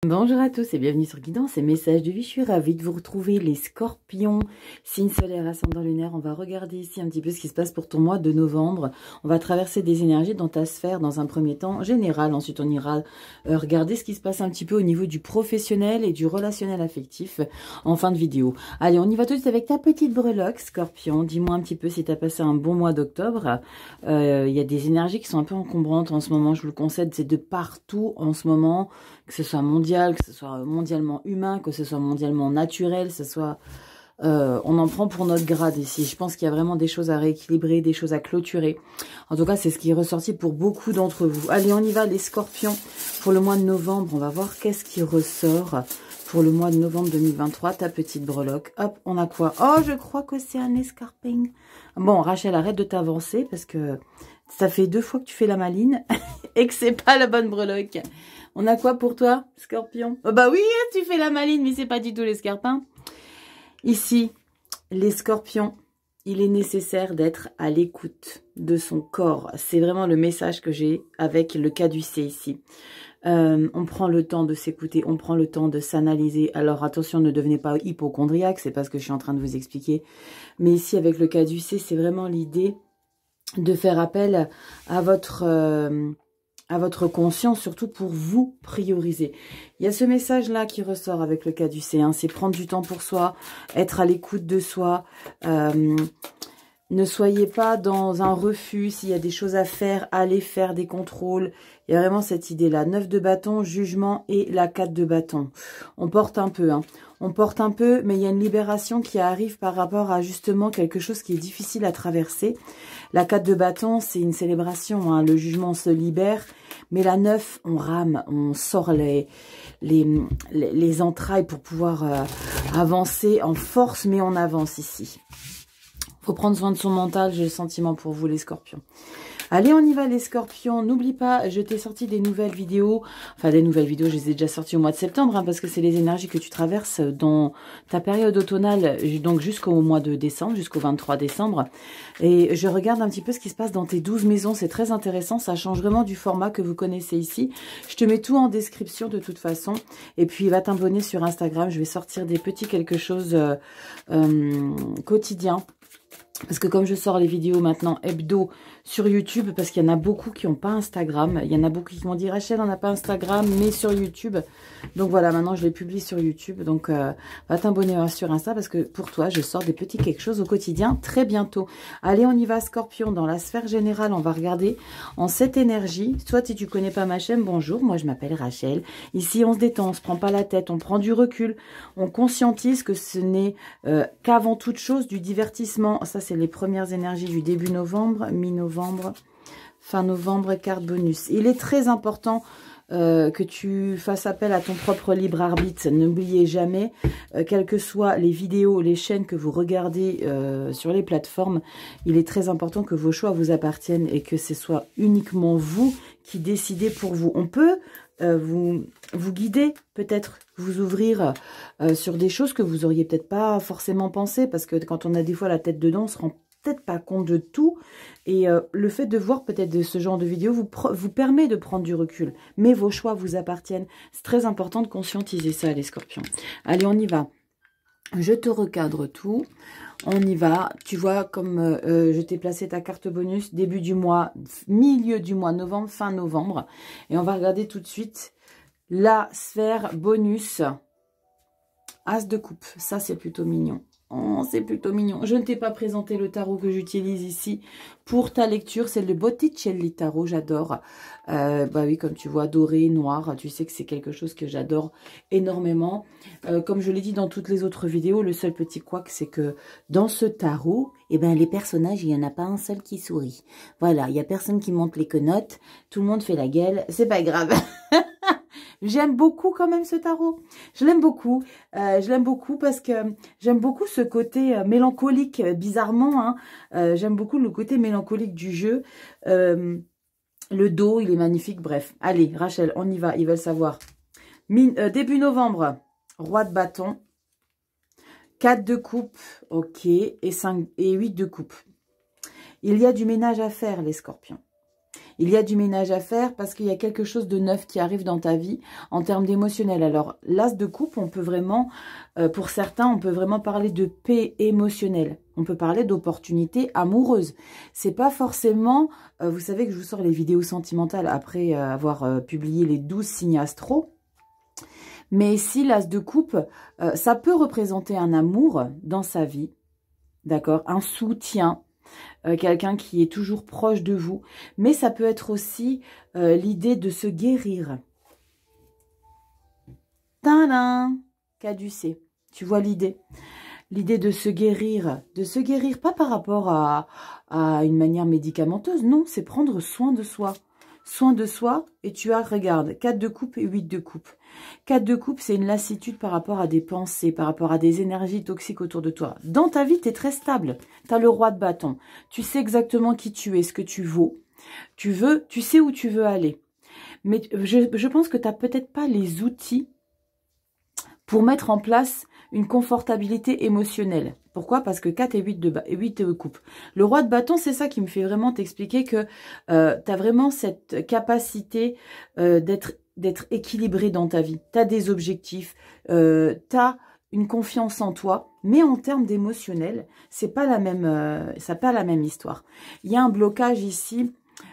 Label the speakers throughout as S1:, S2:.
S1: Bonjour à tous et bienvenue sur Guidance et Messages de vie. Je suis ravie de vous retrouver les scorpions, signe solaire, ascendant lunaire. On va regarder ici un petit peu ce qui se passe pour ton mois de novembre. On va traverser des énergies dans ta sphère dans un premier temps général. Ensuite, on ira regarder ce qui se passe un petit peu au niveau du professionnel et du relationnel affectif en fin de vidéo. Allez, on y va tout de suite avec ta petite breloque, scorpion. Dis-moi un petit peu si tu as passé un bon mois d'octobre. Il y a des énergies qui sont un peu encombrantes en ce moment. Je vous le concède, c'est de partout en ce moment. Que ce soit mondial, que ce soit mondialement humain, que ce soit mondialement naturel, que ce soit... on en prend pour notre grade ici. Je pense qu'il y a vraiment des choses à rééquilibrer, des choses à clôturer. En tout cas, c'est ce qui est ressorti pour beaucoup d'entre vous. Allez, on y va, les scorpions. Pour le mois de novembre, on va voir qu'est-ce qui ressort pour le mois de novembre 2023. Ta petite breloque. Hop, on a quoi? Oh, je crois que c'est un escarping. Bon, Rachel, arrête de t'avancer parce que ça fait 2 fois que tu fais la maline et que c'est pas la bonne breloque. On a quoi pour toi, scorpion? Oh bah oui, tu fais la maline, mais c'est pas du tout l'escarpin. Ici, les scorpions, il est nécessaire d'être à l'écoute de son corps. C'est vraiment le message que j'ai avec le caducée ici. On prend le temps de s'écouter, on prend le temps de s'analyser. Alors attention, ne devenez pas hypochondriaque, c'est pas ce que je suis en train de vous expliquer. Mais ici, avec le caducée, c'est vraiment l'idée de faire appel à votre conscience, surtout pour vous prioriser. Il y a ce message-là qui ressort avec le caducée, hein, c'est prendre du temps pour soi, être à l'écoute de soi. Ne soyez pas dans un refus. S'il y a des choses à faire, allez faire des contrôles. Il y a vraiment cette idée-là. 9 de bâton, jugement et la 4 de bâton. On porte un peu, hein. On porte un peu, mais il y a une libération qui arrive par rapport à justement quelque chose qui est difficile à traverser. La 4 de bâton, c'est une célébration, hein. Le jugement se libère. Mais la 9, on rame, on sort les entrailles pour pouvoir avancer en force, mais on avance ici. Faut prendre soin de son mental, j'ai le sentiment pour vous les scorpions. Allez, on y va les scorpions. N'oublie pas, je t'ai sorti des nouvelles vidéos. Enfin, des nouvelles vidéos, je les ai déjà sorties au mois de septembre, hein, parce que c'est les énergies que tu traverses dans ta période automnale, donc jusqu'au mois de décembre, jusqu'au 23 décembre. Et je regarde un petit peu ce qui se passe dans tes 12 maisons. C'est très intéressant, ça change vraiment du format que vous connaissez ici. Je te mets tout en description de toute façon. Et puis, va t'abonner sur Instagram. Je vais sortir des petits quelque chose quotidiens. Parce que comme je sors les vidéos maintenant hebdo sur YouTube, parce qu'il y en a beaucoup qui n'ont pas Instagram. Il y en a beaucoup qui m'ont dit, Rachel, on n'a pas Instagram, mais sur YouTube. Donc voilà, maintenant je les publie sur YouTube. Donc va t'abonner sur Insta parce que pour toi, je sors des petits quelque chose au quotidien très bientôt. Allez, on y va, scorpion. Dans la sphère générale, on va regarder en cette énergie. Soit si tu connais pas ma chaîne, bonjour, moi je m'appelle Rachel. Ici, on se détend, on se prend pas la tête, on prend du recul. On conscientise que ce n'est qu'avant toute chose du divertissement. Ça, c'est les premières énergies du début novembre, mi-novembre, fin novembre, carte bonus. Il est très important que tu fasses appel à ton propre libre arbitre. N'oubliez jamais, quelles que soient les vidéos, les chaînes que vous regardez sur les plateformes, il est très important que vos choix vous appartiennent et que ce soit uniquement vous qui décidez pour vous. On peut vous guider, peut-être vous ouvrir sur des choses que vous auriez peut-être pas forcément pensé, parce que quand on a des fois la tête dedans, on se rend peut-être pas compte de tout, et le fait de voir peut-être de ce genre de vidéo vous permet de prendre du recul, mais vos choix vous appartiennent. C'est très important de conscientiser ça, les scorpions. Allez, on y va. Je te recadre tout. On y va. Tu vois, comme je t'ai placé ta carte bonus, début du mois, milieu du mois novembre, fin novembre. Et on va regarder tout de suite la sphère bonus. As de coupe. Ça, c'est plutôt mignon. Oh, c'est plutôt mignon. Je ne t'ai pas présenté le tarot que j'utilise ici pour ta lecture. C'est le Botticelli Tarot. J'adore. Bah oui, comme tu vois, doré, noir. Tu sais que c'est quelque chose que j'adore énormément. Comme je l'ai dit dans toutes les autres vidéos, le seul petit couac, c'est que dans ce tarot, eh ben, les personnages, il n'y en a pas un seul qui sourit. Voilà, il n'y a personne qui monte les quenottes. Tout le monde fait la gueule. C'est pas grave. J'aime beaucoup quand même ce tarot. Je l'aime beaucoup. Je l'aime beaucoup parce que j'aime beaucoup ce côté mélancolique, bizarrement. Hein. J'aime beaucoup le côté mélancolique du jeu. Le dos, il est magnifique. Bref, allez, Rachel, on y va. Ils veulent savoir. Début novembre, roi de bâton. 4 de coupe, ok. Et 8 de coupe. Il y a du ménage à faire, les scorpions. Il y a du ménage à faire parce qu'il y a quelque chose de neuf qui arrive dans ta vie en termes d'émotionnel. Alors, l'as de coupe, on peut vraiment, pour certains, on peut vraiment parler de paix émotionnelle. On peut parler d'opportunités amoureuses. C'est pas forcément, vous savez que je vous sors les vidéos sentimentales après avoir publié les 12 signes astro. Mais ici, l'as de coupe, ça peut représenter un amour dans sa vie, d'accord, un soutien, quelqu'un qui est toujours proche de vous. Mais ça peut être aussi l'idée de se guérir. Tadam! Caducé. Tu vois l'idée? L'idée de se guérir pas par rapport à une manière médicamenteuse, non, c'est prendre soin de soi. Soin de soi, et tu as, regarde, 4 de coupe et 8 de coupe. 4 de coupe, c'est une lassitude par rapport à des pensées, par rapport à des énergies toxiques autour de toi. Dans ta vie, tu es très stable. Tu as le roi de bâton. Tu sais exactement qui tu es, ce que tu vaux. Tu sais où tu veux aller. Mais je pense que tu n'as peut-être pas les outils pour mettre en place une confortabilité émotionnelle. Pourquoi? Parce que 4 et 8 de coupe. Le roi de bâton, c'est ça qui me fait vraiment t'expliquer que tu as vraiment cette capacité d'être équilibré dans ta vie. Tu as des objectifs, tu as une confiance en toi, mais en termes d'émotionnel, c'est pas la même, ça n'a pas la même histoire. Il y a un blocage ici.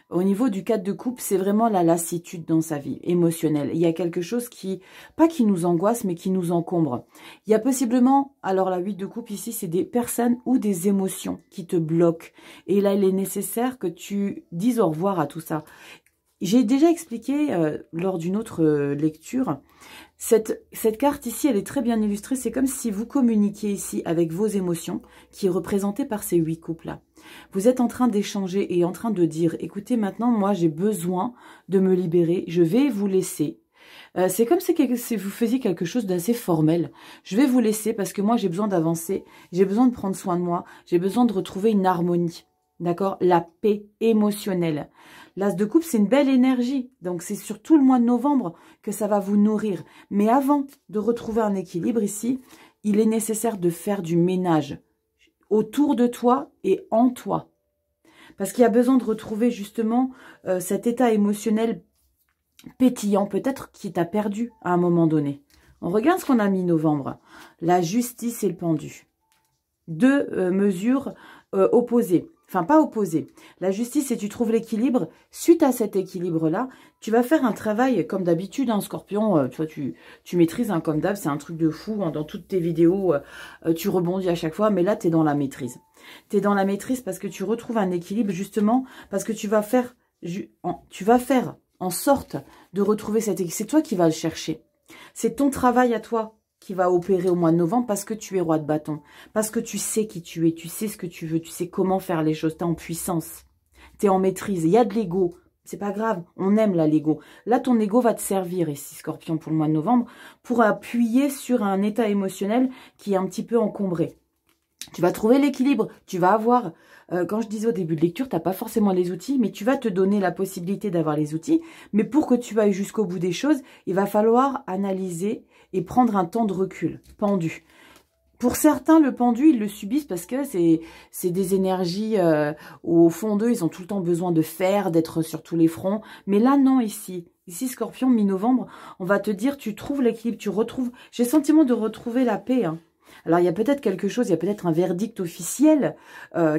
S1: Au niveau du 4 de coupe, c'est vraiment la lassitude dans sa vie émotionnelle. Il y a quelque chose qui, pas qui nous angoisse, mais qui nous encombre. Il y a possiblement, alors la 8 de coupe ici, c'est des personnes ou des émotions qui te bloquent. Et là, il est nécessaire que tu dises au revoir à tout ça. J'ai déjà expliqué lors d'une autre lecture, cette carte ici, elle est très bien illustrée. C'est comme si vous communiquiez ici avec vos émotions, qui est représentée par ces 8 coupes-là. Vous êtes en train d'échanger et en train de dire, écoutez, maintenant, moi, j'ai besoin de me libérer, je vais vous laisser. C'est comme si vous faisiez quelque chose d'assez formel. Je vais vous laisser parce que moi, j'ai besoin d'avancer, j'ai besoin de prendre soin de moi, j'ai besoin de retrouver une harmonie. D'accord? La paix émotionnelle. L'as de coupe, c'est une belle énergie. Donc, c'est sur tout le mois de novembre que ça va vous nourrir. Mais avant de retrouver un équilibre ici, il est nécessaire de faire du ménage autour de toi et en toi. Parce qu'il y a besoin de retrouver justement cet état émotionnel pétillant, peut-être qui t'a perdu à un moment donné. On regarde ce qu'on a mis novembre. La justice et le pendu. Deux mesures opposées. Enfin, pas opposées. La justice, c'est tu trouves l'équilibre. Suite à cet équilibre-là, tu vas faire un travail comme d'habitude. Hein, Scorpion, toi, tu maîtrises hein, comme d'hab. C'est un truc de fou. Hein, dans toutes tes vidéos, tu rebondis à chaque fois. Mais là, tu es dans la maîtrise. Tu es dans la maîtrise parce que tu retrouves un équilibre justement. Parce que tu vas faire en sorte de retrouver cet équilibre. C'est toi qui vas le chercher. C'est ton travail à toi qui va opérer au mois de novembre parce que tu es roi de bâton. Parce que tu sais qui tu es, tu sais ce que tu veux, tu sais comment faire les choses, tu es en puissance, tu es en maîtrise. Il y a de l'ego, c'est pas grave, on aime là l'ego. Là, ton ego va te servir ici, Scorpion, pour le mois de novembre, pour appuyer sur un état émotionnel qui est un petit peu encombré. Tu vas trouver l'équilibre, tu vas avoir, quand je disais au début de lecture, tu n'as pas forcément les outils, mais tu vas te donner la possibilité d'avoir les outils. Mais pour que tu ailles jusqu'au bout des choses, il va falloir analyser et prendre un temps de recul, pendu. Pour certains, le pendu, ils le subissent parce que c'est des énergies où au fond d'eux, ils ont tout le temps besoin de faire, d'être sur tous les fronts. Mais là, non, ici, Scorpion, mi-novembre, on va te dire, tu trouves l'équilibre, tu retrouves... J'ai le sentiment de retrouver la paix, hein. Alors, il y a peut-être quelque chose, il y a peut-être un verdict officiel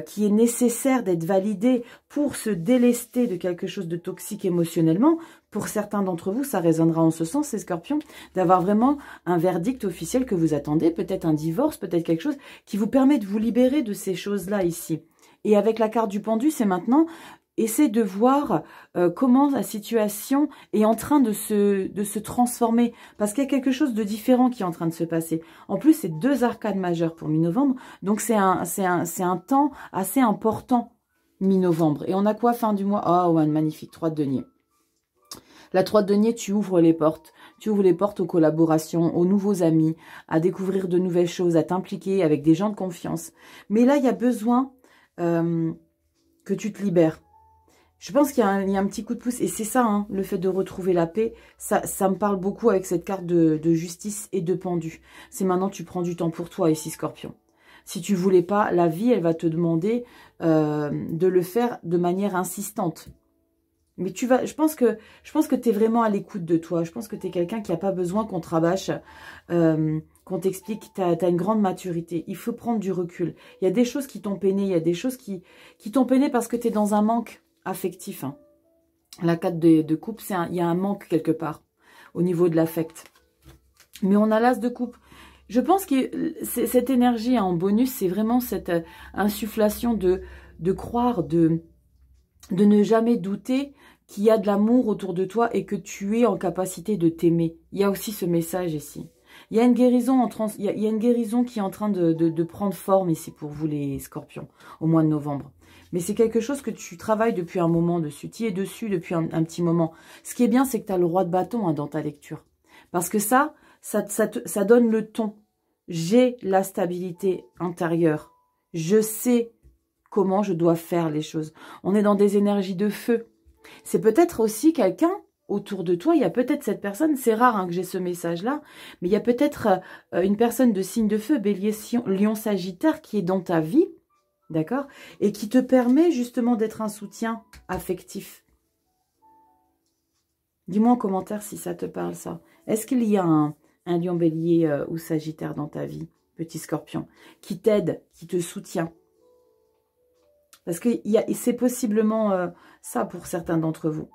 S1: qui est nécessaire d'être validé pour se délester de quelque chose de toxique émotionnellement. Pour certains d'entre vous, ça résonnera en ce sens, ces scorpions, d'avoir vraiment un verdict officiel que vous attendez, peut-être un divorce, peut-être quelque chose qui vous permet de vous libérer de ces choses-là ici. Et avec la carte du pendu, c'est maintenant... Essaie de voir comment la situation est en train de se transformer. Parce qu'il y a quelque chose de différent qui est en train de se passer. En plus, c'est 2 arcades majeures pour mi-novembre. Donc, c'est un temps assez important, mi-novembre. Et on a quoi fin du mois? Oh, ouais, magnifique, 3 de denier. La 3 de denier, tu ouvres les portes. Tu ouvres les portes aux collaborations, aux nouveaux amis, à découvrir de nouvelles choses, à t'impliquer avec des gens de confiance. Mais là, il y a besoin que tu te libères. Je pense qu'il y a un petit coup de pouce. Et c'est ça, hein, le fait de retrouver la paix. Ça me parle beaucoup avec cette carte de justice et de pendu. C'est maintenant tu prends du temps pour toi ici, Scorpion. Si tu voulais pas, la vie, elle va te demander de le faire de manière insistante. Mais tu vas, je pense que tu es vraiment à l'écoute de toi. Je pense que tu es quelqu'un qui n'a pas besoin qu'on te rabâche, qu'on t'explique. Tu as une grande maturité. Il faut prendre du recul. Il y a des choses qui t'ont peiné. Il y a des choses qui t'ont peiné parce que tu es dans un manque affectif. Hein. La 4 de coupe, il y a un manque quelque part au niveau de l'affect. Mais on a l'as de coupe. Je pense que cette énergie en bonus, c'est vraiment cette insufflation de croire, de ne jamais douter qu'il y a de l'amour autour de toi et que tu es en capacité de t'aimer. Il y a aussi ce message ici. Il y a une guérison, il y a une guérison qui est en train de prendre forme ici pour vous les scorpions, au mois de novembre. Mais c'est quelque chose que tu travailles depuis un moment dessus. Tu y es dessus depuis un petit moment. Ce qui est bien, c'est que tu as le roi de bâton hein, dans ta lecture. Parce que ça donne le ton. J'ai la stabilité intérieure. Je sais comment je dois faire les choses. On est dans des énergies de feu. C'est peut-être aussi quelqu'un autour de toi. Il y a peut-être cette personne. C'est rare hein, que j'ai ce message-là. Mais il y a peut-être une personne de signe de feu, Bélier, Lion, Sagittaire, qui est dans ta vie. D'accord? Et qui te permet justement d'être un soutien affectif. Dis-moi en commentaire si ça te parle, ça. Est-ce qu'il y a un Lion, Bélier ou Sagittaire dans ta vie, petit Scorpion, qui t'aide, qui te soutient? Parce que c'est possiblement ça pour certains d'entre vous.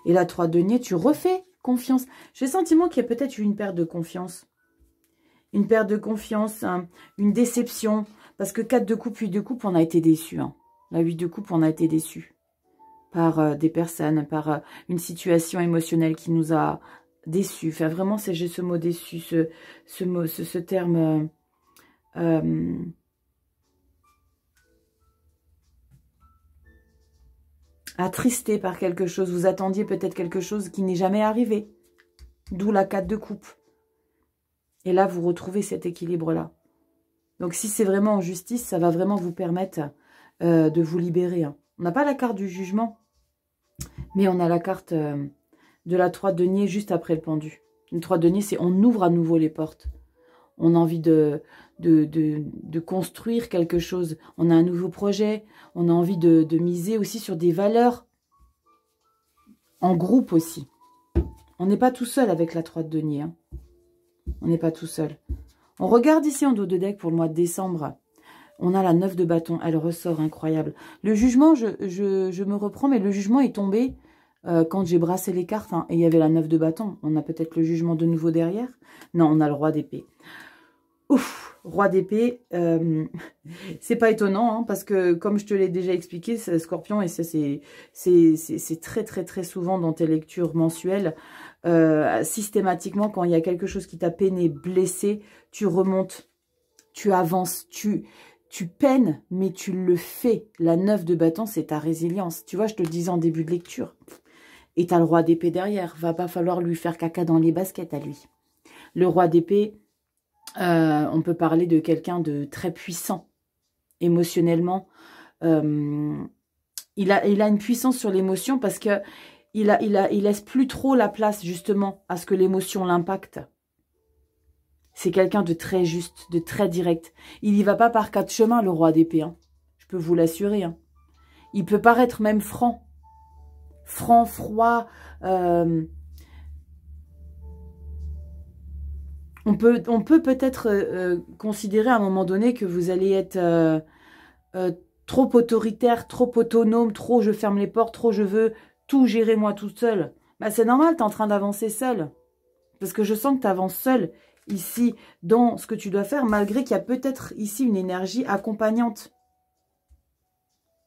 S1: Et la 3 de denier, tu refais confiance. J'ai le sentiment qu'il y a peut-être eu une perte de confiance. Une perte de confiance, hein, une déception. Parce que 4 de coupe, 8 de coupe, on a été déçus. Hein. La 8 de coupe, on a été déçus. Par des personnes, par une situation émotionnelle qui nous a déçus. Enfin, vraiment, j'ai ce mot déçu, ce terme... attristé par quelque chose. Vous attendiez peut-être quelque chose qui n'est jamais arrivé. D'où la 4 de coupe. Et là, vous retrouvez cet équilibre-là. Donc, si c'est vraiment en justice, ça va vraiment vous permettre de vous libérer. Hein. On n'a pas la carte du jugement, mais on a la carte de la 3 de denier juste après le pendu. Une 3 de denier, c'est on ouvre à nouveau les portes. On a envie de construire quelque chose. On a un nouveau projet. On a envie de miser aussi sur des valeurs en groupe aussi. On n'est pas tout seul avec la 3 de denier. Hein. On n'est pas tout seul. On regarde ici en dos de deck pour le mois de décembre. On a la 9 de bâton. Elle ressort incroyable. Le jugement, je me reprends, mais le jugement est tombé quand j'ai brassé les cartes. Hein, et il y avait la 9 de bâton. On a peut-être le jugement de nouveau derrière. Non, on a le roi d'épée. Ouf, roi d'épée, c'est pas étonnant, hein, parce que comme je te l'ai déjà expliqué, Scorpion, et ça c'est très très très souvent dans tes lectures mensuelles, systématiquement quand il y a quelque chose qui t'a peiné, blessé, tu remontes, tu avances, tu peines, mais tu le fais. La 9 de bâton, c'est ta résilience. Tu vois, je te le disais en début de lecture. Et t'as le roi d'épée derrière, va pas falloir lui faire caca dans les baskets à lui. Le roi d'épée... on peut parler de quelqu'un de très puissant émotionnellement. Il a une puissance sur l'émotion parce que il laisse plus trop la place justement à ce que l'émotion l'impacte. C'est quelqu'un de très juste, de très direct. Il y va pas par 4 chemins, le roi d'épée. Hein. Je peux vous l'assurer. Hein. Il peut paraître même franc. Franc, froid... On peut peut-être considérer à un moment donné que vous allez être trop autoritaire, trop autonome, trop je ferme les portes, trop je veux tout gérer moi toute seule. Bah, c'est normal, tu es en train d'avancer seule. Parce que je sens que tu avances seule ici dans ce que tu dois faire, malgré qu'il y a peut-être ici une énergie accompagnante.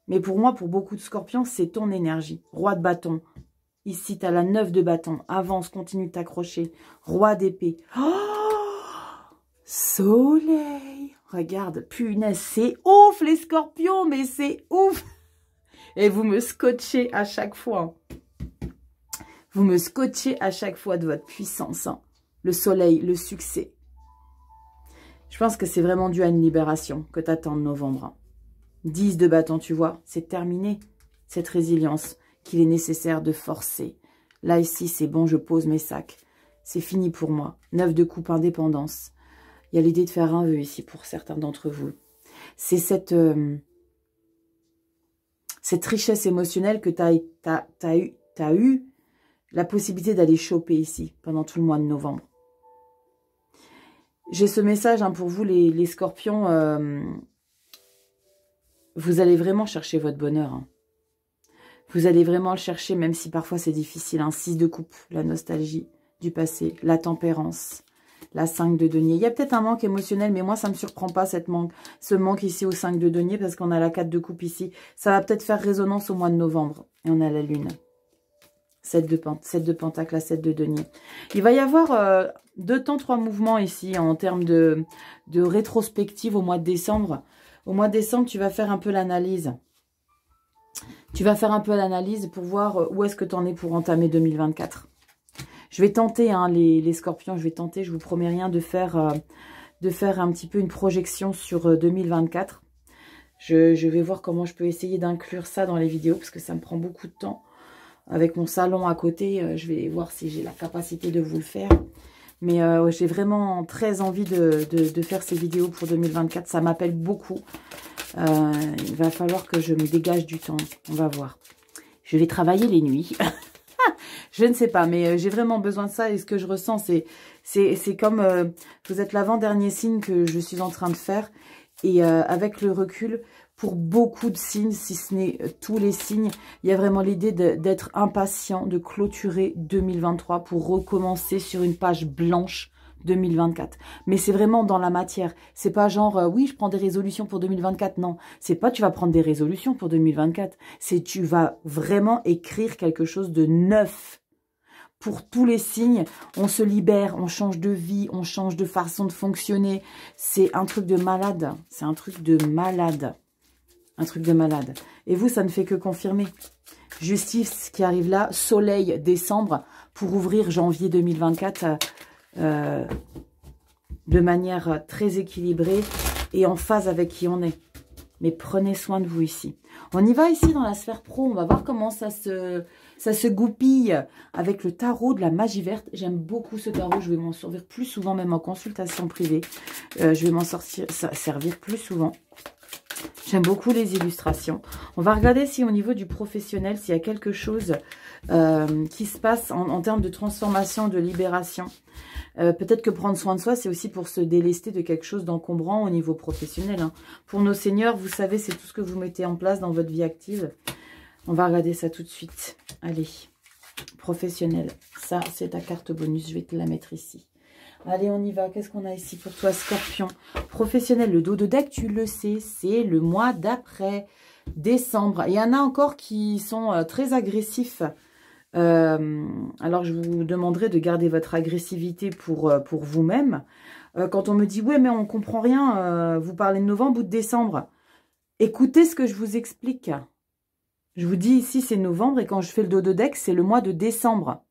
S1: Mais pour moi, pour beaucoup de scorpions, c'est ton énergie. Roi de bâton. Ici, tu as la 9 de bâton. Avance, continue de t'accrocher. Roi d'épée. Oh! Soleil, regarde, punaise, c'est ouf les scorpions, mais c'est ouf. Et vous me scotchez à chaque fois. Vous me scotchez à chaque fois de votre puissance. Hein. Le soleil, le succès. Je pense que c'est vraiment dû à une libération que tu attends en novembre. Hein. 10 de bâton, tu vois, c'est terminé. Cette résilience qu'il est nécessaire de forcer. Là, ici, c'est bon, je pose mes sacs. C'est fini pour moi. 9 de coupe, indépendance. Il y a l'idée de faire un vœu ici pour certains d'entre vous. C'est cette richesse émotionnelle que tu as Tu as eu la possibilité d'aller choper ici pendant tout le mois de novembre. J'ai ce message hein, pour vous les scorpions. Vous allez vraiment chercher votre bonheur. Hein. Vous allez vraiment le chercher, même si parfois c'est difficile. Hein. 6 de coupe, la nostalgie du passé, la tempérance, la 5 de denier. Il y a peut-être un manque émotionnel, mais moi ça ne me surprend pas ce manque ici au 5 de denier, parce qu'on a la 4 de coupe ici. Ça va peut-être faire résonance au mois de novembre. Et on a la lune. 7 de pentacle, la 7 de denier. Il va y avoir 2 temps, 3 mouvements ici en termes de rétrospective au mois de décembre. Au mois de décembre, tu vas faire un peu l'analyse. Tu vas faire un peu l'analyse pour voir où est-ce que tu en es pour entamer 2024. Je vais tenter, hein, les scorpions, je vais tenter, je vous promets rien, de faire un petit peu une projection sur 2024. Je vais voir comment je peux essayer d'inclure ça dans les vidéos, parce que ça me prend beaucoup de temps. Avec mon salon à côté, je vais voir si j'ai la capacité de vous le faire. Mais j'ai vraiment très envie de faire ces vidéos pour 2024. Ça m'appelle beaucoup. Il va falloir que je me dégage du temps. On va voir. Je vais travailler les nuits. Je ne sais pas, mais j'ai vraiment besoin de ça. Et ce que je ressens, c'est comme vous êtes l'avant-dernier signe que je suis en train de faire. Et avec le recul, pour beaucoup de signes, si ce n'est tous les signes, il y a vraiment l'idée d'être impatient, de clôturer 2023 pour recommencer sur une page blanche 2024. Mais c'est vraiment dans la matière. C'est pas genre, oui, je prends des résolutions pour 2024. Non, c'est pas tu vas prendre des résolutions pour 2024. C'est tu vas vraiment écrire quelque chose de neuf. Pour tous les signes, on se libère, on change de vie, on change de façon de fonctionner. C'est un truc de malade. C'est un truc de malade. Un truc de malade. Et vous, ça ne fait que confirmer. Justice qui arrive là, soleil décembre, pour ouvrir janvier 2024 de manière très équilibrée et en phase avec qui on est. Mais prenez soin de vous ici. On y va ici dans la sphère pro. On va voir comment ça se goupille avec le tarot de la magie verte. J'aime beaucoup ce tarot. Je vais m'en servir plus souvent, même en consultation privée. Je vais m'en servir plus souvent. J'aime beaucoup les illustrations. On va regarder si au niveau du professionnel, s'il y a quelque chose qui se passe en termes de transformation, de libération. Peut-être que prendre soin de soi, c'est aussi pour se délester de quelque chose d'encombrant au niveau professionnel. Hein. Pour nos seigneurs, vous savez, c'est tout ce que vous mettez en place dans votre vie active. On va regarder ça tout de suite. Allez, professionnel. Ça, c'est ta carte bonus. Je vais te la mettre ici. Allez, on y va. Qu'est-ce qu'on a ici pour toi, Scorpion? Professionnel, le dos de deck, tu le sais, c'est le mois d'après, décembre. Il y en a encore qui sont très agressifs. Alors, je vous demanderai de garder votre agressivité pour vous-même. Quand on me dit, ouais, mais on ne comprend rien, vous parlez de novembre ou de décembre. Écoutez ce que je vous explique. Je vous dis ici, c'est novembre, et quand je fais le dos de deck, c'est le mois de décembre.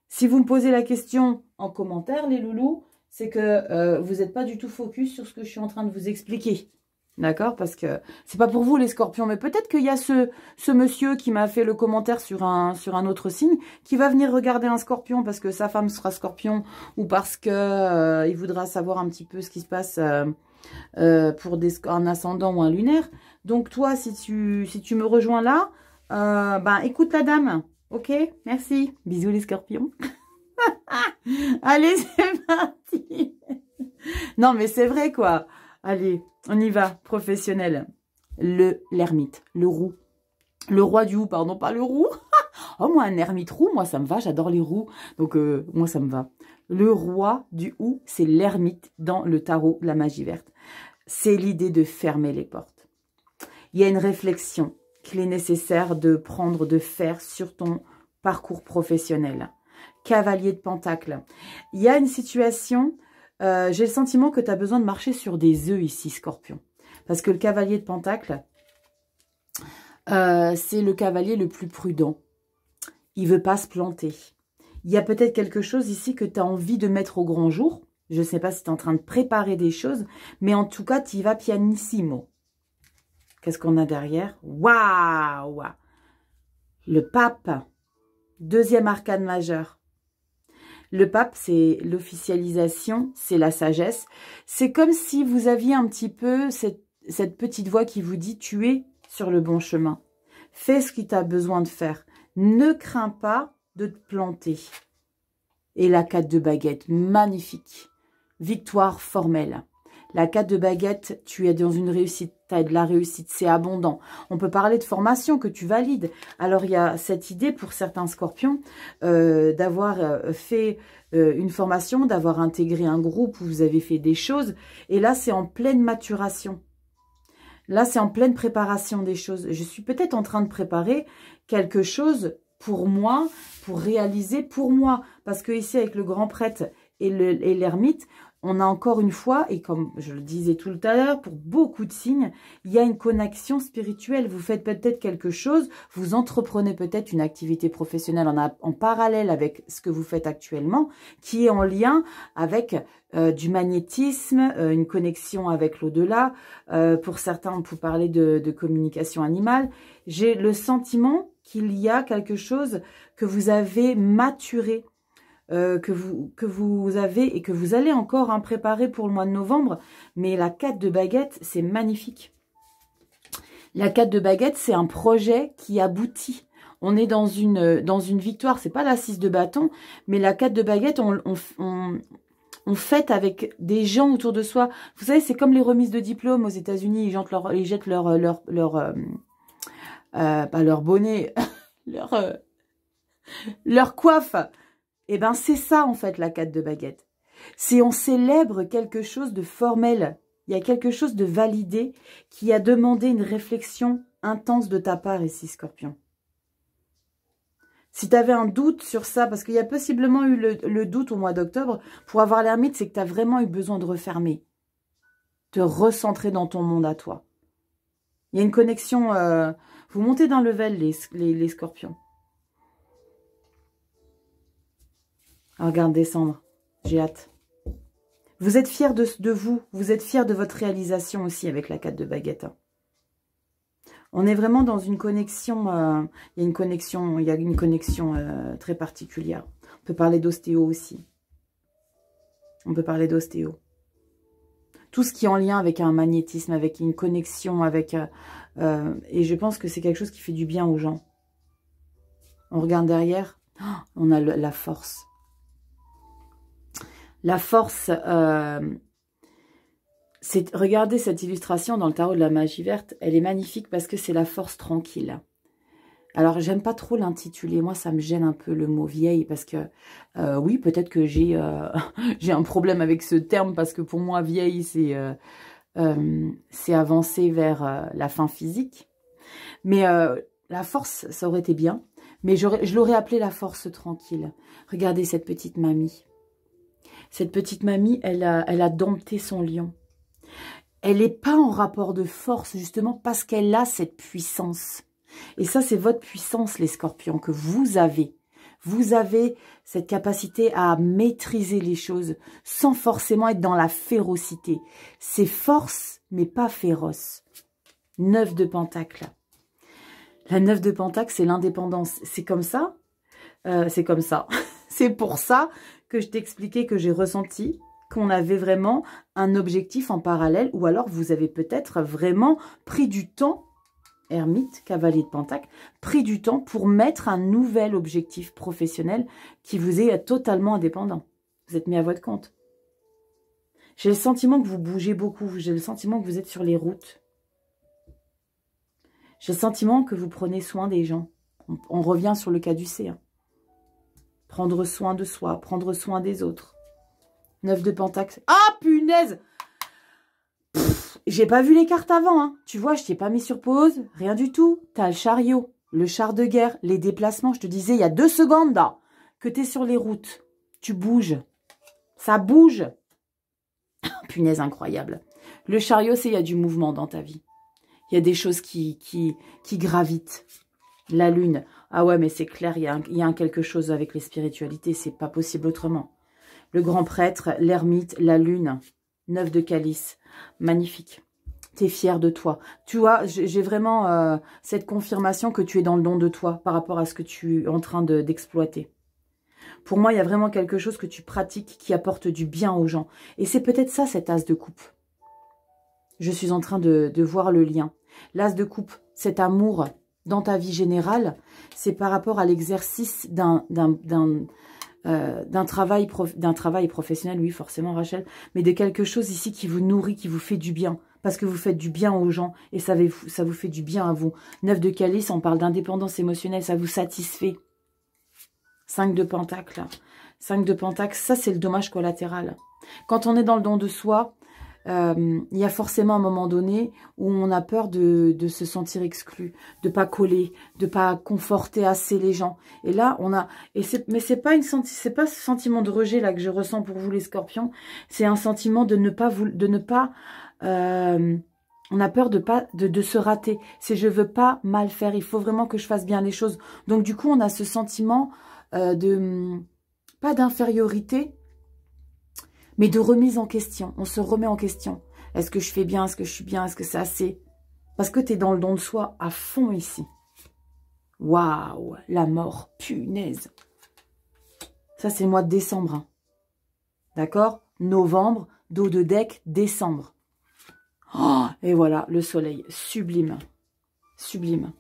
S1: Si vous me posez la question en commentaire, les loulous, c'est que vous n'êtes pas du tout focus sur ce que je suis en train de vous expliquer. D'accord? Parce que c'est pas pour vous les scorpions, mais peut-être qu'il y a ce monsieur qui m'a fait le commentaire sur un autre signe, qui va venir regarder un scorpion parce que sa femme sera scorpion, ou parce que il voudra savoir un petit peu ce qui se passe pour un ascendant ou un lunaire. Donc toi, si tu me rejoins là, ben écoute la dame. Ok, merci. Bisous les scorpions. Allez, c'est parti. Non, mais c'est vrai, quoi. Allez, on y va. Professionnel. L'ermite, le roux. Le roi du roux, pardon, pas le roux. Oh, moi, un ermite roux, moi, ça me va. J'adore les roux. Donc, moi, ça me va. Le roi du roux, c'est l'ermite dans le tarot, la magie verte. C'est l'idée de fermer les portes. Il y a une réflexion qu'il est nécessaire de prendre, de faire sur ton parcours professionnel. Cavalier de Pentacle. Il y a une situation, j'ai le sentiment que tu as besoin de marcher sur des œufs ici, Scorpion. Parce que le cavalier de Pentacle, c'est le cavalier le plus prudent. Il ne veut pas se planter. Il y a peut-être quelque chose ici que tu as envie de mettre au grand jour. Je ne sais pas si tu es en train de préparer des choses, mais en tout cas, tu y vas pianissimo. Qu'est-ce qu'on a derrière? Waouh! Le pape, deuxième arcane majeur. Le pape, c'est l'officialisation, c'est la sagesse. C'est comme si vous aviez un petit peu cette petite voix qui vous dit « tu es sur le bon chemin ». Fais ce que tu as besoin de faire. Ne crains pas de te planter. Et la 4 de baguette, magnifique. Victoire formelle. La 4 de baguette, tu es dans une réussite, tu as de la réussite, c'est abondant. On peut parler de formation que tu valides. Alors, il y a cette idée pour certains scorpions d'avoir fait une formation, d'avoir intégré un groupe où vous avez fait des choses. Et là, c'est en pleine maturation. Là, c'est en pleine préparation des choses. Je suis peut-être en train de préparer quelque chose pour moi, pour réaliser pour moi. Parce que ici, avec le grand prêtre et l'ermite, on a encore une fois, et comme je le disais tout à l'heure, pour beaucoup de signes, il y a une connexion spirituelle. Vous faites peut-être quelque chose, vous entreprenez peut-être une activité professionnelle en parallèle avec ce que vous faites actuellement, qui est en lien avec du magnétisme, une connexion avec l'au-delà. Pour certains, on peut parler de communication animale. J'ai le sentiment qu'il y a quelque chose que vous avez maturé, que vous avez et que vous allez encore préparer pour le mois de novembre. Mais la 4 de baguette, c'est magnifique. La 4 de baguette, c'est un projet qui aboutit. On est dans une victoire. C'est pas la 6 de bâton, mais la 4 de baguette, on fête avec des gens autour de soi. Vous savez, c'est comme les remises de diplômes aux États-Unis. Ils jettent pas leur bonnet, leur coiffe. Eh bien, c'est ça, en fait, la 4 de baguette. C'est on célèbre quelque chose de formel. Il y a quelque chose de validé qui a demandé une réflexion intense de ta part ici, Scorpion. Si tu avais un doute sur ça, parce qu'il y a possiblement eu le doute au mois d'octobre, pour avoir l'ermite, c'est que tu as vraiment eu besoin de refermer. Te recentrer dans ton monde à toi. Il y a une connexion... vous montez d'un level, les scorpions. Regarde descendre. J'ai hâte. Vous êtes fiers de vous. Vous êtes fiers de votre réalisation aussi avec la 4 de baguette. On est vraiment dans une connexion. Il y a une connexion très particulière. On peut parler d'ostéo aussi. On peut parler d'ostéo. Tout ce qui est en lien avec un magnétisme, avec une connexion, avec... et je pense que c'est quelque chose qui fait du bien aux gens. On regarde derrière. On a la force. La force, regardez cette illustration dans le tarot de la magie verte, elle est magnifique parce que c'est la force tranquille. Alors, j'aime pas trop l'intituler, moi ça me gêne un peu le mot vieille parce que, oui, peut-être que j'ai un problème avec ce terme parce que pour moi, vieille, c'est avancer vers la fin physique. Mais la force, ça aurait été bien, mais je l'aurais appelé la force tranquille. Regardez cette petite mamie. Cette petite mamie, elle a dompté son lion. Elle n'est pas en rapport de force, justement, parce qu'elle a cette puissance. Et ça, c'est votre puissance, les scorpions, que vous avez. Vous avez cette capacité à maîtriser les choses sans forcément être dans la férocité. C'est force, mais pas féroce. 9 de Pentacle. La 9 de Pentacle, c'est l'indépendance. C'est comme ça. C'est comme ça. C'est pour ça que je t'expliquais que j'ai ressenti qu'on avait vraiment un objectif en parallèle, ou alors vous avez peut-être vraiment pris du temps, ermite, cavalier de Pentacle, pris du temps pour mettre un nouvel objectif professionnel qui vous est totalement indépendant. Vous êtes mis à votre compte. J'ai le sentiment que vous bougez beaucoup, j'ai le sentiment que vous êtes sur les routes. J'ai le sentiment que vous prenez soin des gens. On revient sur le cas du C. Prendre soin de soi, prendre soin des autres. 9 de Pentacle. Ah, punaise! J'ai pas vu les cartes avant. Hein. Tu vois, je t'ai pas mis sur pause. Rien du tout. T'as le chariot, le char de guerre, les déplacements. Je te disais il y a 2 secondes là, que t'es sur les routes. Tu bouges. Ça bouge. Punaise, incroyable. Le chariot, c'est il y a du mouvement dans ta vie. Il y a des choses qui gravitent. La lune. Ah ouais, mais c'est clair, il y a quelque chose avec les spiritualités. C'est pas possible autrement. Le grand prêtre, l'ermite, la lune. 9 de calice. Magnifique. Tu es fier de toi. Tu vois, j'ai vraiment cette confirmation que tu es dans le don de toi par rapport à ce que tu es en train d'exploiter. Pour moi, il y a vraiment quelque chose que tu pratiques qui apporte du bien aux gens. Et c'est peut-être ça, cet as de coupe. Je suis en train de voir le lien. L'as de coupe, cet amour dans ta vie générale, c'est par rapport à l'exercice d'un travail professionnel, oui, forcément, Rachel, mais de quelque chose ici qui vous nourrit, qui vous fait du bien, parce que vous faites du bien aux gens, et ça vous fait du bien à vous. 9 de calice, on parle d'indépendance émotionnelle, ça vous satisfait. 5 de pentacle, 5 de pentacle, ça c'est le dommage collatéral. Quand on est dans le don de soi, il y a forcément un moment donné où on a peur de se sentir exclu, de pas coller, de pas conforter assez les gens. Et là, mais c'est pas ce sentiment de rejet là que je ressens pour vous les Scorpions. C'est un sentiment de ne pas on a peur de se rater. C'est je veux pas mal faire. Il faut vraiment que je fasse bien les choses. Donc du coup, on a ce sentiment pas d'infériorité, mais de remise en question. On se remet en question. Est-ce que je fais bien? Est-ce que je suis bien? Est-ce que c'est assez? Parce que tu es dans le don de soi à fond ici. Waouh, la mort, punaise. Ça, c'est le mois de décembre. Hein. D'accord? Novembre, dos de deck, décembre. Oh, et voilà, le soleil, sublime. Sublime.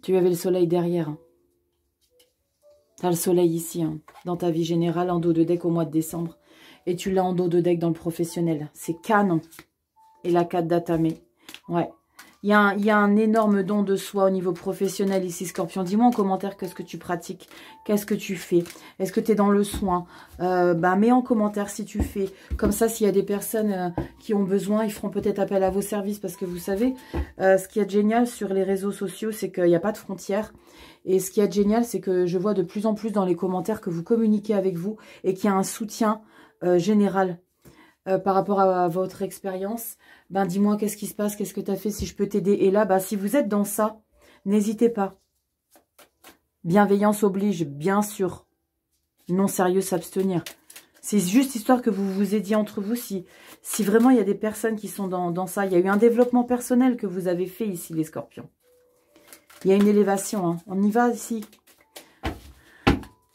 S1: Tu avais le soleil derrière. Hein. Tu as le soleil ici, hein, dans ta vie générale, en dos de deck au mois de décembre. Et tu l'as en dos de deck dans le professionnel. C'est canon. Et la 4 d'Atame. Ouais. Il y a un énorme don de soi au niveau professionnel ici, Scorpion. Dis-moi en commentaire qu'est-ce que tu pratiques. Qu'est-ce que tu fais? Est-ce que tu es dans le soin? Mets en commentaire si tu fais. Comme ça, s'il y a des personnes qui ont besoin, ils feront peut-être appel à vos services. Parce que vous savez, ce qui est génial sur les réseaux sociaux, c'est qu'il n'y a pas de frontières. Et ce qui est génial, c'est que je vois de plus en plus dans les commentaires que vous communiquez avec vous et qu'il y a un soutien général par rapport à votre expérience. Ben, dis-moi qu'est-ce qui se passe, qu'est-ce que tu as fait, si je peux t'aider. Et là, si vous êtes dans ça, n'hésitez pas. Bienveillance oblige, bien sûr. Non sérieux, s'abstenir. C'est juste histoire que vous vous aidiez entre vous. Si vraiment il y a des personnes qui sont dans ça, il y a eu un développement personnel que vous avez fait ici, les Scorpions. Il y a une élévation, hein. On y va ici.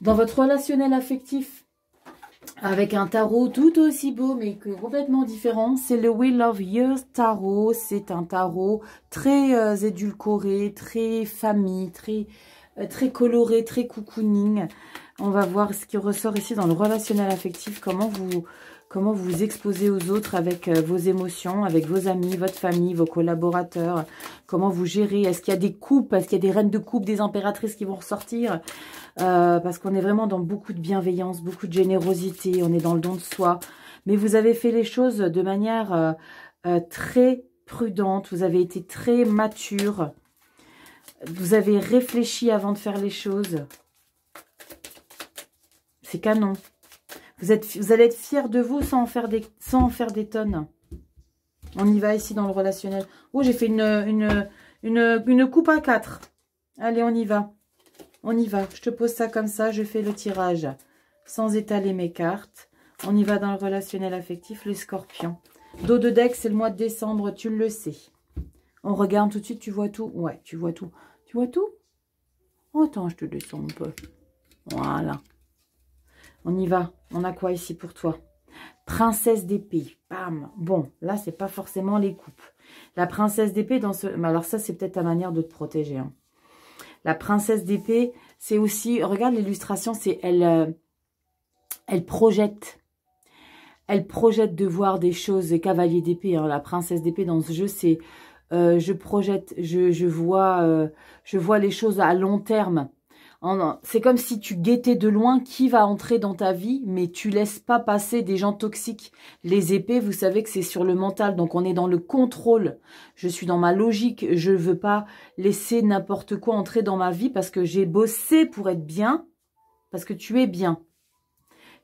S1: Dans votre relationnel affectif, avec un tarot tout aussi beau, mais complètement différent, c'est le Wheel of Years tarot. C'est un tarot très édulcoré, très famille, très coloré, très cocooning. On va voir ce qui ressort ici dans le relationnel affectif, comment vous exposez aux autres avec vos émotions, avec vos amis, votre famille, vos collaborateurs, comment vous gérez. Est-ce qu'il y a des coupes, est-ce qu'il y a des reines de coupe, des impératrices qui vont ressortir parce qu'on est vraiment dans beaucoup de bienveillance, beaucoup de générosité, on est dans le don de soi. Mais vous avez fait les choses de manière très prudente, vous avez été très mature, vous avez réfléchi avant de faire les choses. C'est canon. Vous allez être fiers de vous sans en faire des tonnes. On y va ici dans le relationnel. Oh, j'ai fait une coupe à 4. Allez, on y va. On y va. Je te pose ça comme ça. Je fais le tirage sans étaler mes cartes. On y va dans le relationnel affectif, les Scorpions. Dos de deck, c'est le mois de décembre, tu le sais. On regarde tout de suite, tu vois tout? Ouais, tu vois tout. Tu vois tout? Oh, attends, je te descends un peu. Voilà. On y va. On a quoi ici pour toi? Princesse d'épée. Bam. Bon, là, c'est pas forcément les coupes. La princesse d'épée, dans ce... Mais alors ça, c'est peut-être ta manière de te protéger. Hein. La princesse d'épée, c'est aussi... Regarde l'illustration, c'est... Elle projette. Elle projette de voir des choses. Cavalier d'épée, hein, la princesse d'épée dans ce jeu, c'est... je projette, je vois les choses à long terme. C'est comme si tu guettais de loin qui va entrer dans ta vie, mais tu laisses pas passer des gens toxiques. Les épées, vous savez que c'est sur le mental, donc on est dans le contrôle. Je suis dans ma logique, je veux pas laisser n'importe quoi entrer dans ma vie parce que j'ai bossé pour être bien, parce que tu es bien.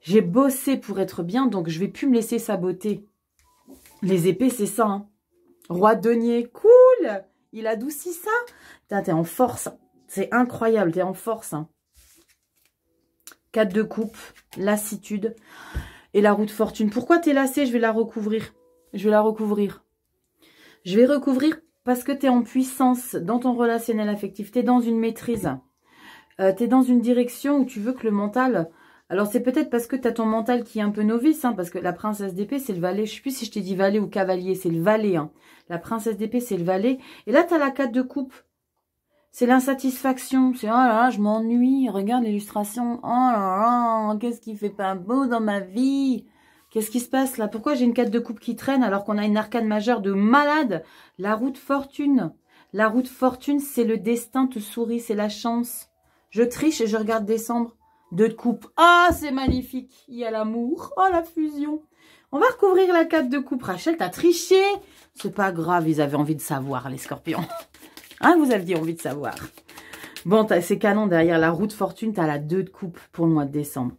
S1: J'ai bossé pour être bien, donc je vais plus me laisser saboter. Les épées, c'est ça. Hein. Roi denier, cool. Il adoucit ça. T'es en force. C'est incroyable, t'es en force. Hein. 4 de coupe, lassitude et la roue de fortune. Pourquoi t'es lassé? Je vais la recouvrir. Je vais la recouvrir. Je vais recouvrir parce que t'es en puissance dans ton relationnel affectif. T'es dans une maîtrise. T'es dans une direction où tu veux que le mental Alors, c'est peut-être parce que tu as ton mental qui est un peu novice, hein, parce que la princesse d'épée, c'est le valet. Je ne sais plus si je t'ai dit valet ou cavalier, c'est le valet. Hein. La princesse d'épée, c'est le valet. Et là, tu as la 4 de coupe. C'est l'insatisfaction. C'est, oh là là, je m'ennuie. Regarde l'illustration. Oh là là, qu'est-ce qui fait pas beau dans ma vie? Qu'est-ce qui se passe là? Pourquoi j'ai une 4 de coupe qui traîne alors qu'on a une arcane majeure de malade? La roue de fortune. La roue de fortune, c'est le destin te sourit, c'est la chance. Je triche et je regarde décembre. 2 de coupe. Ah, c'est magnifique. Il y a l'amour. Oh, la fusion. On va recouvrir la 4 de coupe. Rachel, t'as triché. C'est pas grave, ils avaient envie de savoir, les scorpions. Hein, vous aviez envie de savoir. Bon, c'est canon. Derrière la roue de fortune, t'as la 2 de coupe pour le mois de décembre.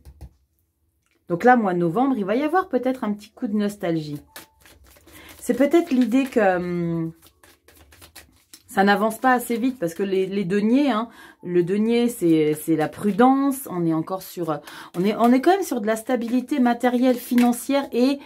S1: Donc là, mois de novembre, il va y avoir peut-être un petit coup de nostalgie. C'est peut-être l'idée que... ça n'avance pas assez vite parce que les deniers, hein, le denier, c'est la prudence. On est encore sur... On est quand même sur de la stabilité matérielle, financière et...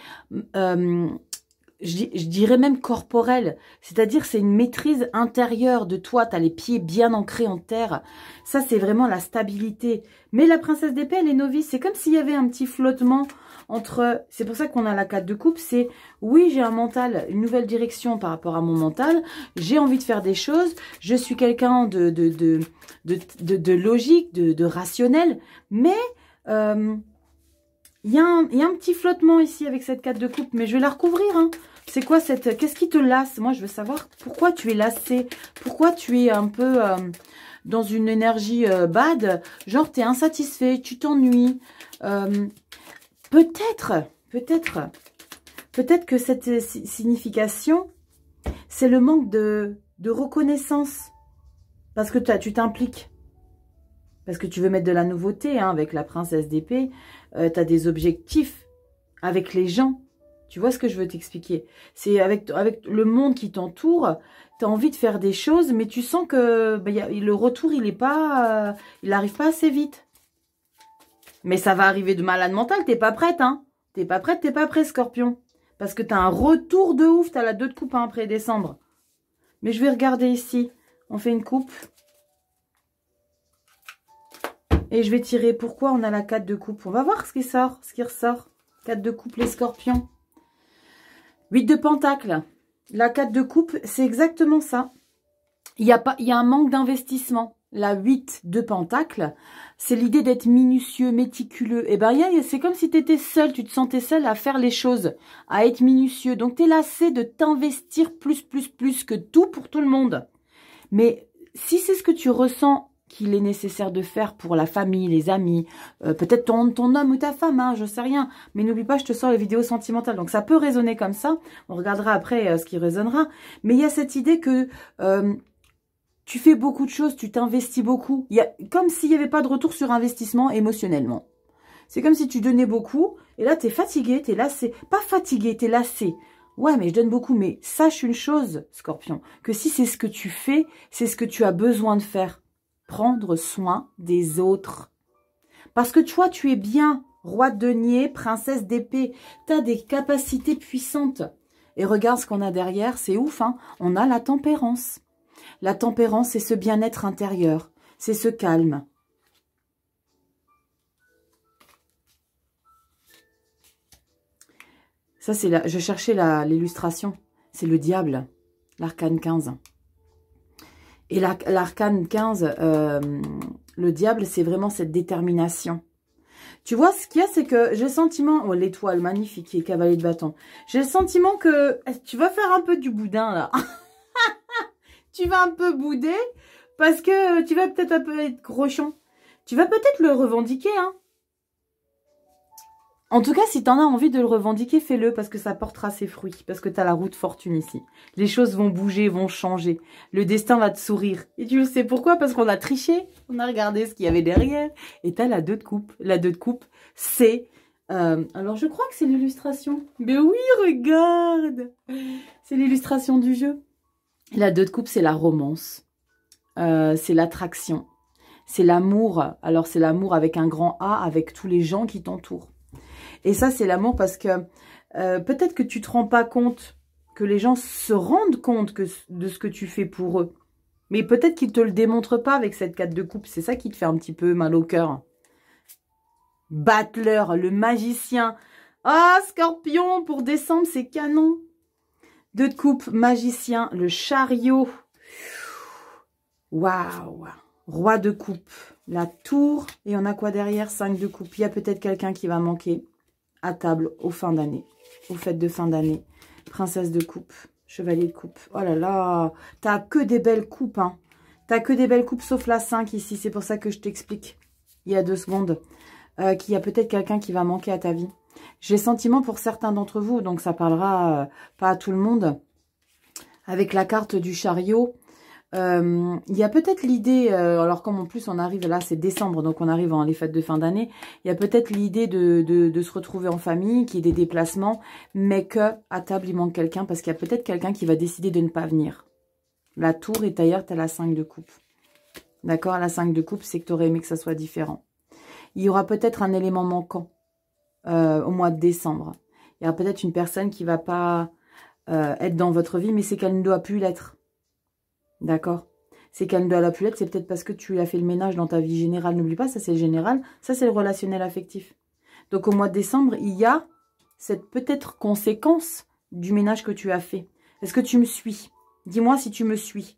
S1: je dirais même corporelle. C'est-à-dire, c'est une maîtrise intérieure de toi. Tu as les pieds bien ancrés en terre. Ça, c'est vraiment la stabilité. Mais la princesse d'épée, elle est novice. C'est comme s'il y avait un petit flottement entre... C'est pour ça qu'on a la 4 de coupe. C'est, oui, j'ai un mental, une nouvelle direction par rapport à mon mental. J'ai envie de faire des choses. Je suis quelqu'un de logique, de rationnel. Mais... il y a un petit flottement ici avec cette 4 de coupe. Mais je vais la recouvrir, hein. C'est quoi cette... Qu'est-ce qui te lasse? Moi, je veux savoir pourquoi tu es lassé. Pourquoi tu es un peu dans une énergie bad. Genre, tu es insatisfait, tu t'ennuies. Peut-être que cette signification, c'est le manque de reconnaissance. Parce que tu t'impliques. Parce que tu veux mettre de la nouveauté, hein, avec la princesse d'épée. Tu as des objectifs avec les gens. Tu vois ce que je veux t'expliquer? C'est avec le monde qui t'entoure, tu as envie de faire des choses, mais tu sens que le retour, il n'arrive pas assez vite. Mais ça va arriver de malade mental, t'es pas prête, hein? T'es pas prête, t'es pas prêt, Scorpion. Parce que tu as un retour de ouf, tu as la 2 de coupe, hein, après décembre. Mais je vais regarder ici. On fait une coupe. Et je vais tirer pourquoi on a la 4 de coupe. On va voir ce qui sort, ce qui ressort. 4 de coupe, les scorpions. 8 de pentacle. La 4 de coupe, c'est exactement ça. Il y a un manque d'investissement. La 8 de pentacle, c'est l'idée d'être minutieux, méticuleux. Et ben, c'est comme si tu étais seul, tu te sentais seul à faire les choses, à être minutieux. Donc, tu es lassé de t'investir plus que tout pour tout le monde. Mais si c'est ce que tu ressens qu'il est nécessaire de faire pour la famille, les amis, peut-être ton homme ou ta femme, hein, je sais rien. Mais n'oublie pas, je te sors les vidéos sentimentales. Donc, ça peut résonner comme ça. On regardera après ce qui résonnera. Mais il y a cette idée que tu fais beaucoup de choses, tu t'investis beaucoup. Comme s'il n'y avait pas de retour sur investissement émotionnellement. C'est comme si tu donnais beaucoup. Et là, tu es fatigué, tu es lassé. Pas fatigué, tu es lassé. Ouais, mais je donne beaucoup. Mais sache une chose, Scorpion, que si c'est ce que tu fais, c'est ce que tu as besoin de faire. Prendre soin des autres. Parce que toi, tu es bien, roi de denier, princesse d'épée. Tu as des capacités puissantes. Et regarde ce qu'on a derrière, c'est ouf, hein. On a la tempérance. La tempérance, c'est ce bien-être intérieur. C'est ce calme. Ça, c'est là. Je cherchais l'illustration. C'est le diable. L'arcane 15. Et l'arcane 15, le diable, c'est vraiment cette détermination. Tu vois, ce qu'il y a, c'est que j'ai le sentiment... Oh, l'étoile, magnifique, qui est cavalier de bâton. J'ai le sentiment que tu vas faire un peu du boudin, là. Tu vas un peu bouder, parce que tu vas peut-être un peu être grochon. Tu vas peut-être le revendiquer, hein. En tout cas, si tu en as envie de le revendiquer, fais-le parce que ça portera ses fruits. Parce que tu as la roue de fortune ici. Les choses vont bouger, vont changer. Le destin va te sourire. Et tu le sais pourquoi? Parce qu'on a triché. On a regardé ce qu'il y avait derrière. Et tu as la 2 de coupe. La 2 de coupe, c'est... alors, je crois que c'est l'illustration. Mais oui, regarde! C'est l'illustration du jeu. La 2 de coupe, c'est la romance. C'est l'attraction. C'est l'amour. Alors, c'est l'amour avec un grand A, avec tous les gens qui t'entourent. Et ça, c'est l'amour parce que peut-être que tu ne te rends pas compte, que les gens se rendent compte de ce que tu fais pour eux. Mais peut-être qu'ils ne te le démontrent pas avec cette 4 de coupe. C'est ça qui te fait un petit peu mal au cœur. Battler, le magicien. Ah, Scorpion, pour décembre, c'est canon. 2 de coupe, magicien, le chariot. Waouh. Roi de coupe, la tour. Et on a quoi derrière? 5 de coupe. Il y a peut-être quelqu'un qui va manquer à table aux fins d'année, aux fêtes de fin d'année. Princesse de coupe, chevalier de coupe. Oh là là, t'as que des belles coupes, hein. T'as que des belles coupes, sauf la 5 ici. C'est pour ça que je t'explique, il y a 2 secondes, qu'il y a peut-être quelqu'un qui va manquer à ta vie. J'ai sentiment pour certains d'entre vous, donc ça parlera pas à tout le monde. Avec la carte du chariot, il y a peut-être l'idée, alors comme en plus on arrive, là c'est décembre, donc on arrive dans les fêtes de fin d'année, il y a peut-être l'idée de se retrouver en famille, qu'il y ait des déplacements, mais que à table il manque quelqu'un, parce qu'il y a peut-être quelqu'un qui va décider de ne pas venir. La tour et ailleurs, tu as la 5 de coupe. D'accord? La 5 de coupe, c'est que tu aurais aimé que ça soit différent. Il y aura peut-être un élément manquant au mois de décembre. Il y aura peut-être une personne qui ne va pas être dans votre vie, mais c'est qu'elle ne doit plus l'être. D'accord? C'est qu'elle ne doit plus l'être, c'est peut-être parce que tu as fait le ménage dans ta vie générale. N'oublie pas, ça c'est le général, ça c'est le relationnel affectif. Donc au mois de décembre, il y a cette peut-être conséquence du ménage que tu as fait. Est-ce que tu me suis? Dis-moi si tu me suis.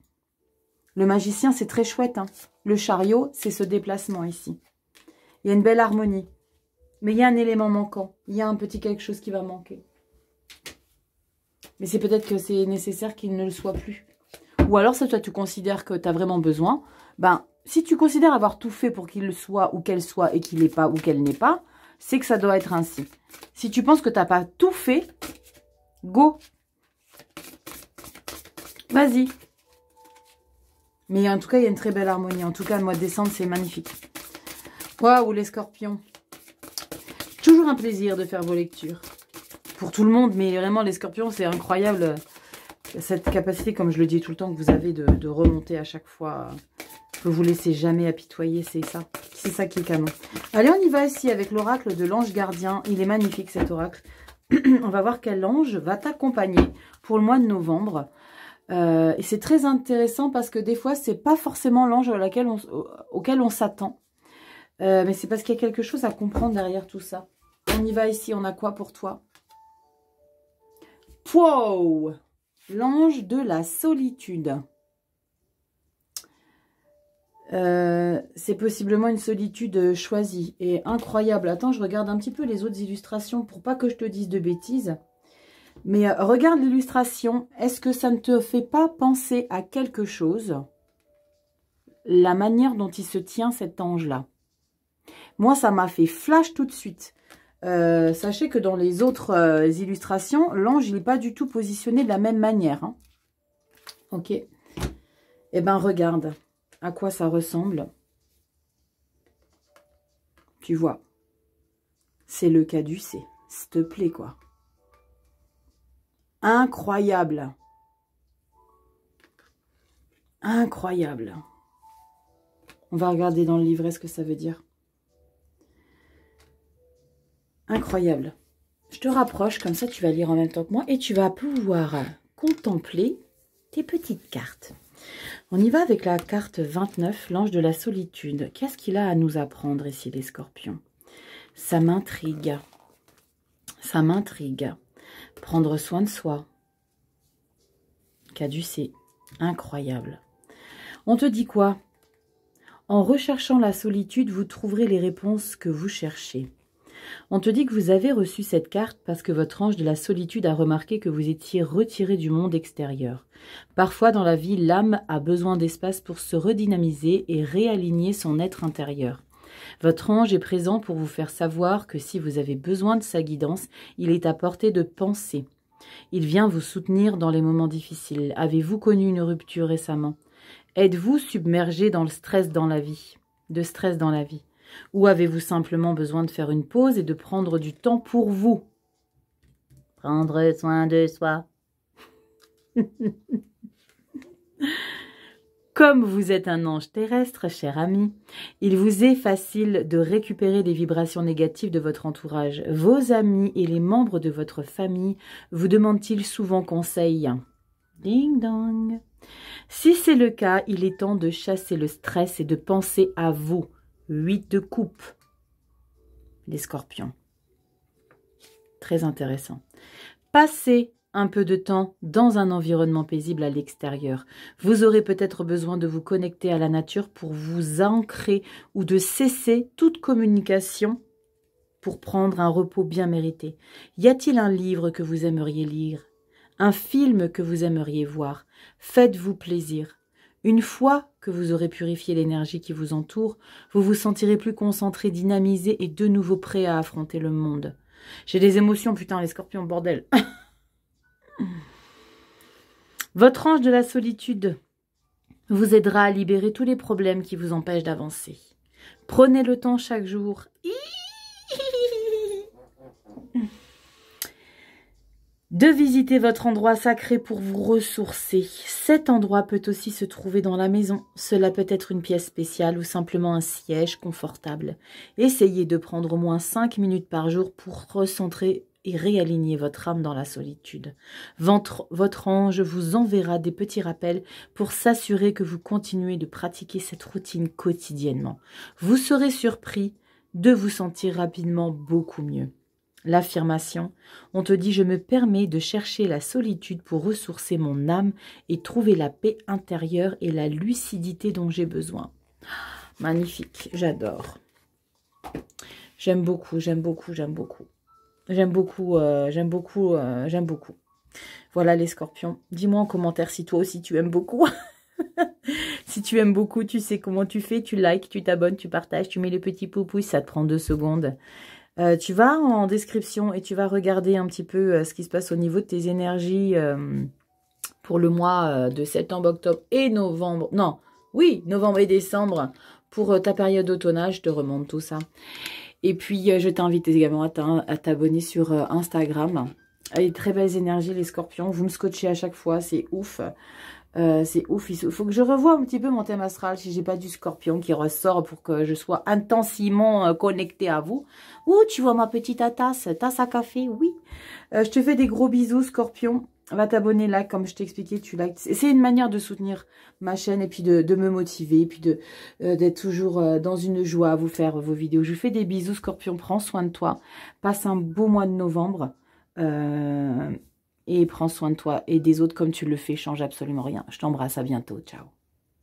S1: Le magicien, c'est très chouette, hein. Le chariot, c'est ce déplacement ici. Il y a une belle harmonie. Mais il y a un élément manquant. Il y a un petit quelque chose qui va manquer. Mais c'est peut-être que c'est nécessaire qu'il ne le soit plus. Ou alors, ça, toi, tu considères que tu as vraiment besoin. Ben, si tu considères avoir tout fait pour qu'il le soit, ou qu'elle soit, et qu'il n'est pas, ou qu'elle n'est pas, c'est que ça doit être ainsi. Si tu penses que tu n'as pas tout fait, go. Vas-y. Mais en tout cas, il y a une très belle harmonie. En tout cas, le mois de décembre, c'est magnifique. Waouh, les scorpions. Toujours un plaisir de faire vos lectures. Pour tout le monde, mais vraiment, les scorpions, c'est incroyable. Cette capacité, comme je le dis tout le temps, que vous avez de remonter à chaque fois. Que vous ne laissez jamais apitoyer, c'est ça. C'est ça qui est canon. Allez, on y va ici avec l'oracle de l'ange gardien. Il est magnifique, cet oracle. On va voir quel ange va t'accompagner pour le mois de novembre. Et c'est très intéressant parce que des fois, c'est pas forcément l'ange auquel on s'attend. Mais c'est parce qu'il y a quelque chose à comprendre derrière tout ça. On y va ici, on a quoi pour toi? Wow! L'ange de la solitude. C'est possiblement une solitude choisie et incroyable. Attends, je regarde un petit peu les autres illustrations pour pas que je te dise de bêtises. Mais regarde l'illustration. Est-ce que ça ne te fait pas penser à quelque chose? La manière dont il se tient cet ange-là. Moi, ça m'a fait flash tout de suite. Sachez que dans les autres illustrations, l'ange, il n'est pas du tout positionné de la même manière. Hein. Ok. Eh bien, regarde à quoi ça ressemble. Tu vois. C'est le caducé. S'il te plaît, quoi. Incroyable. Incroyable. On va regarder dans le livret ce que ça veut dire. Incroyable. Je te rapproche, comme ça tu vas lire en même temps que moi et tu vas pouvoir contempler tes petites cartes. On y va avec la carte 29, l'ange de la solitude. Qu'est-ce qu'il a à nous apprendre ici, les scorpions? Ça m'intrigue. Ça m'intrigue. Prendre soin de soi. Caducé. Incroyable. On te dit quoi? En recherchant la solitude, vous trouverez les réponses que vous cherchez. On te dit que vous avez reçu cette carte parce que votre ange de la solitude a remarqué que vous étiez retiré du monde extérieur. Parfois dans la vie, l'âme a besoin d'espace pour se redynamiser et réaligner son être intérieur. Votre ange est présent pour vous faire savoir que si vous avez besoin de sa guidance, il est à portée de pensée. Il vient vous soutenir dans les moments difficiles. Avez-vous connu une rupture récemment? Êtes-vous submergé dans le stress dans la vie? Ou avez-vous simplement besoin de faire une pause et de prendre du temps pour vous? Prendre soin de soi. Comme vous êtes un ange terrestre, cher ami, il vous est facile de récupérer des vibrations négatives de votre entourage. Vos amis et les membres de votre famille vous demandent-ils souvent conseil? Ding dong. Si c'est le cas, il est temps de chasser le stress et de penser à vous. 8 de coupe. les scorpions. Très intéressant. Passez un peu de temps dans un environnement paisible à l'extérieur. Vous aurez peut-être besoin de vous connecter à la nature pour vous ancrer ou de cesser toute communication pour prendre un repos bien mérité. Y a-t-il un livre que vous aimeriez lire? Un film que vous aimeriez voir? Faites-vous plaisir. Une fois que vous aurez purifié l'énergie qui vous entoure, vous vous sentirez plus concentré, dynamisé et de nouveau prêt à affronter le monde. J'ai des émotions, putain, les scorpions, bordel. Votre ange de la solitude vous aidera à libérer tous les problèmes qui vous empêchent d'avancer. Prenez le temps chaque jour de visiter votre endroit sacré pour vous ressourcer. Cet endroit peut aussi se trouver dans la maison. Cela peut être une pièce spéciale ou simplement un siège confortable. Essayez de prendre au moins 5 minutes par jour pour recentrer et réaligner votre âme dans la solitude. Votre ange vous enverra des petits rappels pour s'assurer que vous continuez de pratiquer cette routine quotidiennement. Vous serez surpris de vous sentir rapidement beaucoup mieux. L'affirmation, on te dit « Je me permets de chercher la solitude pour ressourcer mon âme et trouver la paix intérieure et la lucidité dont j'ai besoin. » Magnifique, j'adore. J'aime beaucoup, j'aime beaucoup, j'aime beaucoup. J'aime beaucoup, j'aime beaucoup, j'aime beaucoup. Voilà les scorpions. Dis-moi en commentaire si toi aussi tu aimes beaucoup. Si tu aimes beaucoup, tu sais comment tu fais. Tu likes, tu t'abonnes, tu partages, tu mets le petit pouce, ça te prend 2 secondes. Tu vas en description et tu vas regarder un petit peu ce qui se passe au niveau de tes énergies pour le mois de septembre, octobre et novembre. Non, oui, novembre et décembre pour ta période d'automne. Je te remonte tout ça. Et puis, je t'invite également à t'abonner sur Instagram. Avec très belles énergies, les scorpions. Vous me scotchez à chaque fois, c'est ouf. C'est ouf, il faut que je revoie un petit peu mon thème astral si j'ai pas du scorpion qui ressort pour que je sois intensément connectée à vous. Ouh, tu vois ma petite tasse à café, oui. Je te fais des gros bisous, scorpion. Va t'abonner là, comme je t'ai expliqué, tu likes. C'est une manière de soutenir ma chaîne et puis de me motiver, et puis d'être toujours dans une joie à vous faire vos vidéos. Je vous fais des bisous, scorpion, prends soin de toi. Passe un beau mois de novembre. Et prends soin de toi et des autres comme tu le fais, change absolument rien. Je t'embrasse, à bientôt, ciao.